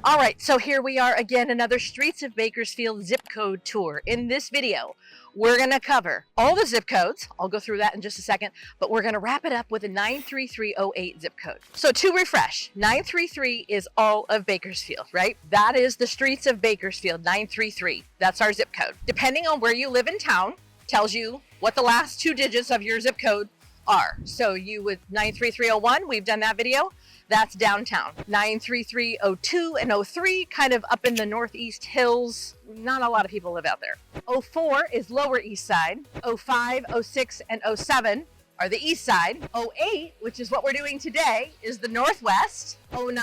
All right, so here we are again, another Streets of Bakersfield zip code tour. In this video, we're gonna cover all the zip codes. I'll go through that in just a second, but we're gonna wrap it up with a 93308 zip code. So to refresh, 933 is all of Bakersfield, right? That is the Streets of Bakersfield, 933. That's our zip code. Depending on where you live in town, tells you what the last two digits of your zip code are. So you with 93301, we've done that video. That's downtown. 93302 and 03, kind of up in the Northeast Hills. Not a lot of people live out there. 04 is Lower East Side. 05, 06, and 07 are the East Side. 08, which is what we're doing today, is the Northwest. 09,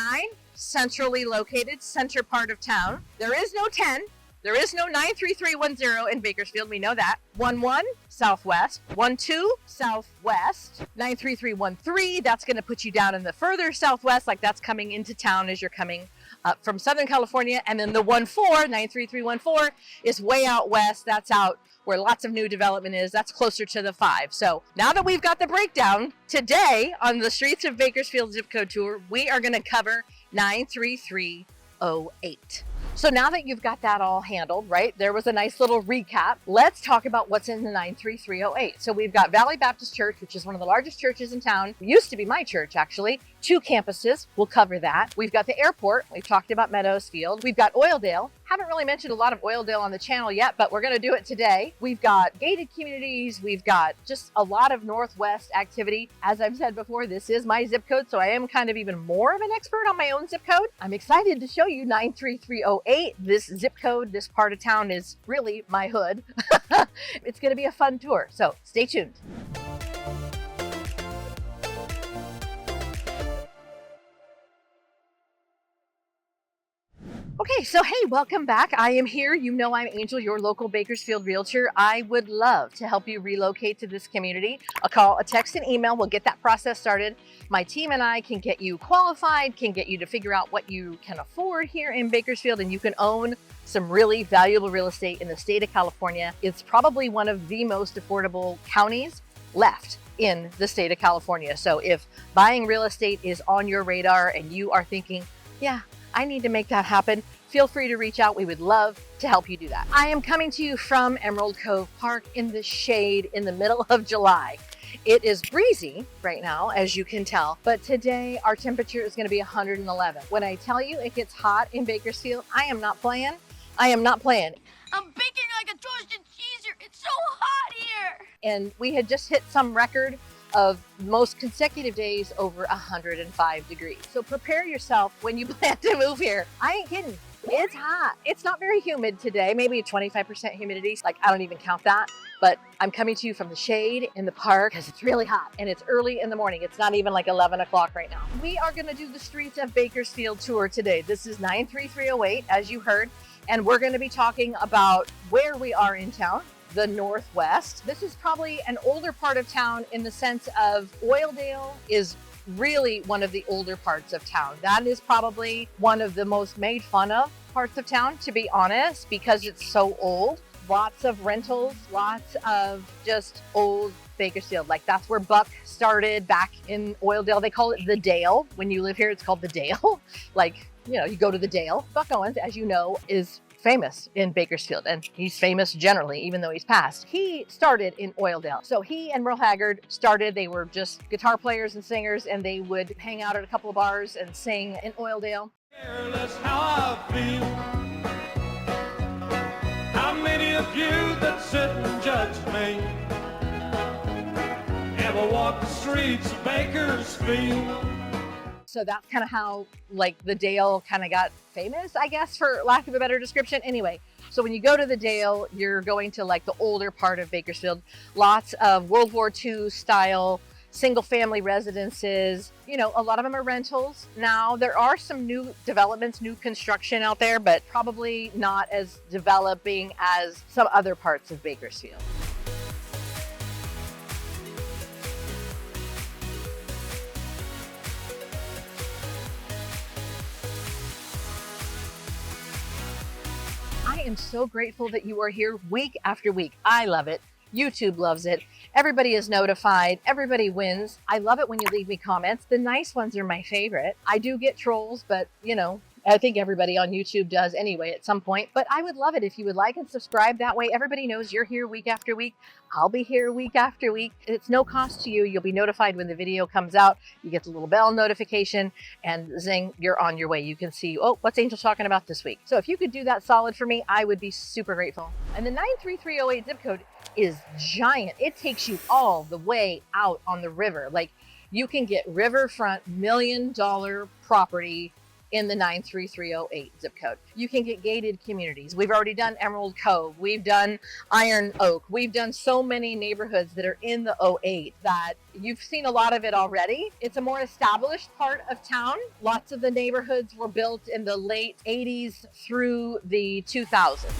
centrally located, center part of town. There is no 10. There is no 93310 in Bakersfield, we know that. 11, Southwest. 12, Southwest. 93313, that's gonna put you down in the further Southwest, like that's coming into town as you're coming up from Southern California. And then the 14, 93314, is way out west. That's out where lots of new development is. That's closer to the 5. So now that we've got the breakdown, today on the Streets of Bakersfield zip code tour, we are gonna cover 93308. So now that you've got that all handled, right? There was a nice little recap. Let's talk about what's in the 93308. So we've got Valley Baptist Church, which is one of the largest churches in town. It used to be my church, actually. 2 campuses. We'll cover that. We've got the airport. We've talked about Meadows Field. We've got Oildale. Haven't really mentioned a lot of Oildale on the channel yet, but we're going to do it today. We've got gated communities. We've got just a lot of Northwest activity. As I've said before, this is my zip code, so I am kind of even more of an expert on my own zip code. I'm excited to show you 93308. This zip code, this part of town is really my hood. It's going to be a fun tour, so stay tuned. Okay, so hey, welcome back. I am here. You know I'm Angel, your local Bakersfield realtor. I would love to help you relocate to this community. A call, a text, and email will get that process started. My team and I can get you qualified, can get you to figure out what you can afford here in Bakersfield, and you can own some really valuable real estate in the state of California. It's probably one of the most affordable counties left in the state of California. So if buying real estate is on your radar and you are thinking, yeah, I need to make that happen, feel free to reach out. We would love to help you do that. I am coming to you from Emerald Cove Park in the shade in the middle of July. It is breezy right now, as you can tell, but today our temperature is going to be 111. When I tell you it gets hot in Bakersfield, I am not playing. I am not playing. I'm baking like a toasted cheese here. It's so hot here. And we had just hit some record of most consecutive days over 105 degrees. So prepare yourself when you plan to move here. I ain't kidding. It's hot. It's not very humid today, maybe 25% humidity. Like, I don't even count that. But I'm coming to you from the shade in the park because it's really hot and it's early in the morning. It's not even like 11 o'clock right now. We are going to do the Streets of Bakersfield tour today. This is 93308, as you heard, and we're going to be talking about where we are in town. The Northwest. This is probably an older part of town in the sense of Oildale is really one of the older parts of town. That is probably one of the most made fun of parts of town, to be honest, because it's so old. Lots of rentals, lots of just old Bakersfield. Like that's where Buck started back in Oildale. They call it the Dale. When you live here, it's called the Dale. Like, you know, you go to the Dale. Buck Owens, as you know, is famous in Bakersfield, and he's famous generally, even though he's passed. He started in Oildale. So he and Merle Haggard started, they were just guitar players and singers, and they would hang out at a couple of bars and sing in Oildale. Careless how I feel. How many of you that sit and judge me ever walk the streets of Bakersfield? So that's kind of how like the Dale kind of got famous, I guess, for lack of a better description. Anyway, so when you go to the Dale, you're going to like the older part of Bakersfield. Lots of World War II style single family residences. You know, a lot of them are rentals. Now there are some new developments, new construction out there, but probably not as developing as some other parts of Bakersfield. I am so grateful that you are here week after week. I love it. YouTube loves it. Everybody is notified. Everybody wins. I love it when you leave me comments. The nice ones are my favorite. I do get trolls, but you know, I think everybody on YouTube does anyway at some point, but I would love it if you would like and subscribe. That way everybody knows you're here week after week. I'll be here week after week. It's no cost to you. You'll be notified when the video comes out. You get the little bell notification and zing, you're on your way. You can see, oh, what's Angel talking about this week? So if you could do that solid for me, I would be super grateful. And the 93308 zip code is giant. It takes you all the way out on the river. Like, you can get Riverfront $1 million property in the 93308 zip code. You can get gated communities. We've already done Emerald Cove. We've done Iron Oak. We've done so many neighborhoods that are in the 08 that you've seen a lot of it already. It's a more established part of town. Lots of the neighborhoods were built in the late 80s through the 2000s.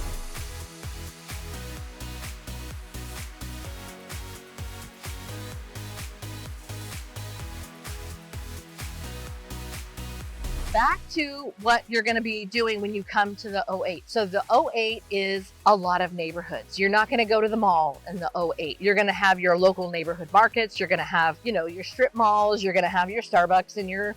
Back to what you're going to be doing when you come to the 08. So the 08 is a lot of neighborhoods. You're not going to go to the mall in the 08. You're going to have your local neighborhood markets. You're going to have, your strip malls. You're going to have your Starbucks and your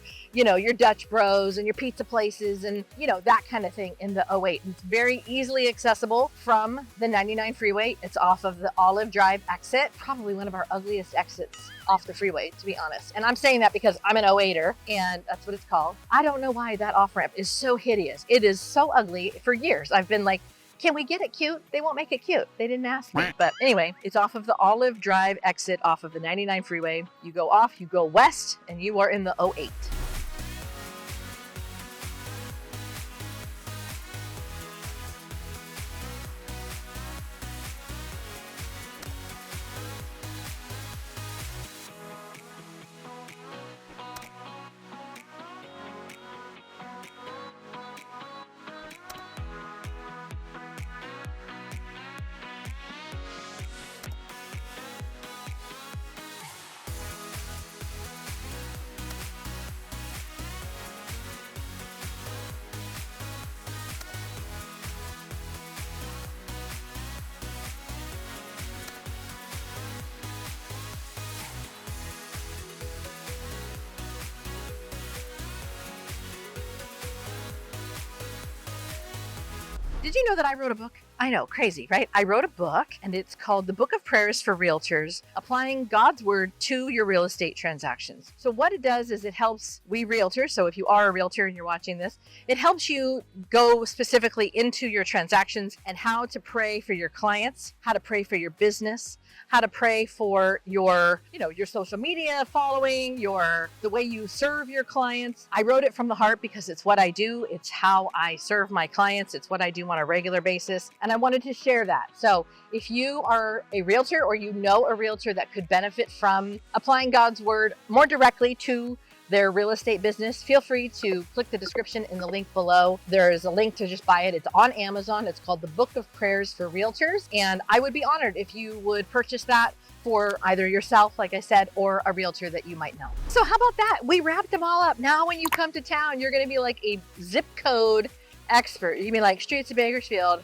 Dutch Bros and your pizza places and, that kind of thing in the 08. It's very easily accessible from the 99 freeway. It's off of the Olive Drive exit, probably one of our ugliest exits off the freeway, to be honest. And I'm saying that because I'm an 08er and that's what it's called. I don't know why that off-ramp is so hideous. It is so ugly. For years, I've been like, can we get it cute? They won't make it cute. They didn't ask me. But anyway, it's off of the Olive Drive exit off of the 99 freeway. You go off, you go west, and you are in the 08. Did you know that I wrote a book? I know, crazy, right? I wrote a book and it's called The Book of Prayers for Realtors, Applying God's Word to Your Real Estate Transactions. So what it does is it helps we realtors, so if you are a realtor and you're watching this, it helps you go specifically into your transactions and how to pray for your clients, how to pray for your business, how to pray for your social media following, the way you serve your clients. I wrote it from the heart because it's what I do. It's how I serve my clients. It's what I do on a regular basis. And I wanted to share that. So if you are a realtor or you know a realtor that could benefit from applying God's word more directly to their real estate business, feel free to click the description in the link below. There is a link to just buy it. It's on Amazon. It's called The Book of Prayers for Realtors. And I would be honored if you would purchase that for either yourself, like I said, or a realtor that you might know. So how about that? We wrapped them all up. Now when you come to town, you're going to be like a zip code expert. You mean like streets of Bakersfield,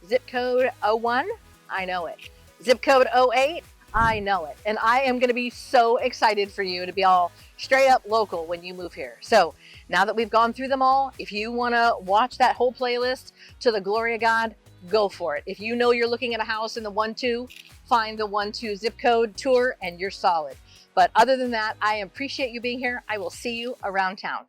zip code 01? I know it. Zip code 08? I know it. And I am going to be so excited for you to be all straight up local when you move here. So now that we've gone through them all, if you want to watch that whole playlist to the glory of God, go for it. If you know you're looking at a house in the 1-2, find the 1-2 zip code tour and you're solid. But other than that, I appreciate you being here. I will see you around town.